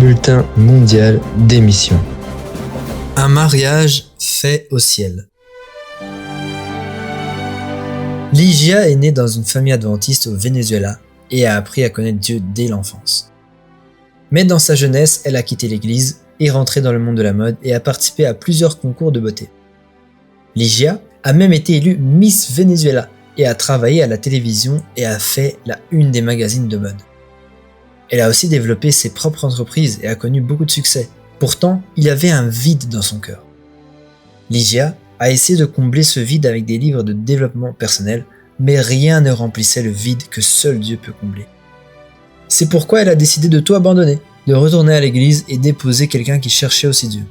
Bulletin mondial d'émission. Un mariage fait au ciel. Ligia est née dans une famille adventiste au Venezuela et a appris à connaître Dieu dès l'enfance. Mais dans sa jeunesse, elle a quitté l'église, est rentrée dans le monde de la mode et a participé à plusieurs concours de beauté. Ligia a même été élue Miss Venezuela et a travaillé à la télévision et a fait la une des magazines de mode. Elle a aussi développé ses propres entreprises et a connu beaucoup de succès. Pourtant, il y avait un vide dans son cœur. Ligia a essayé de combler ce vide avec des livres de développement personnel, mais rien ne remplissait le vide que seul Dieu peut combler. C'est pourquoi elle a décidé de tout abandonner, de retourner à l'église et d'épouser quelqu'un qui cherchait aussi Dieu.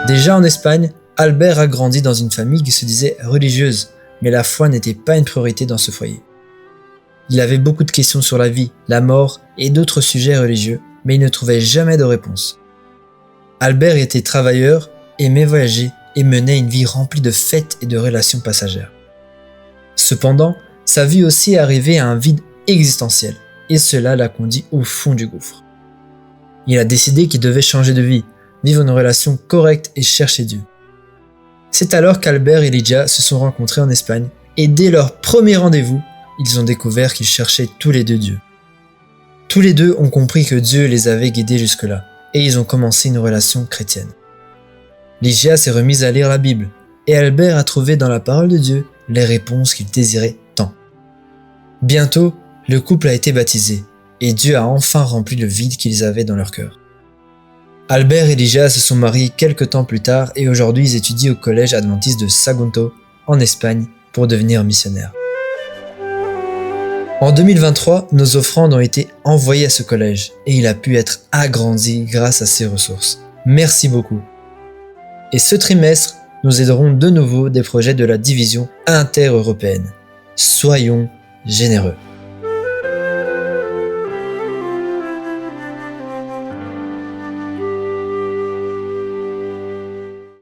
Déjà en Espagne, Albert a grandi dans une famille qui se disait religieuse, mais la foi n'était pas une priorité dans ce foyer. Il avait beaucoup de questions sur la vie, la mort et d'autres sujets religieux, mais il ne trouvait jamais de réponse. Albert était travailleur, aimait voyager et menait une vie remplie de fêtes et de relations passagères. Cependant, sa vie aussi est arrivée à un vide existentiel, et cela l'a conduit au fond du gouffre. Il a décidé qu'il devait changer de vie, vivre une relation correcte et chercher Dieu. C'est alors qu'Albert et Ligia se sont rencontrés en Espagne, et dès leur premier rendez-vous, ils ont découvert qu'ils cherchaient tous les deux Dieu. Tous les deux ont compris que Dieu les avait guidés jusque-là, et ils ont commencé une relation chrétienne. Ligia s'est remise à lire la Bible, et Albert a trouvé dans la parole de Dieu les réponses qu'il désirait tant. Bientôt, le couple a été baptisé, et Dieu a enfin rempli le vide qu'ils avaient dans leur cœur. Albert et Ligia se sont mariés quelques temps plus tard, et aujourd'hui ils étudient au collège adventiste de Sagunto, en Espagne, pour devenir missionnaires. En 2023, nos offrandes ont été envoyées à ce collège et il a pu être agrandi grâce à ces ressources. Merci beaucoup. Et ce trimestre, nous aiderons de nouveau des projets de la division inter-européenne. Soyons généreux.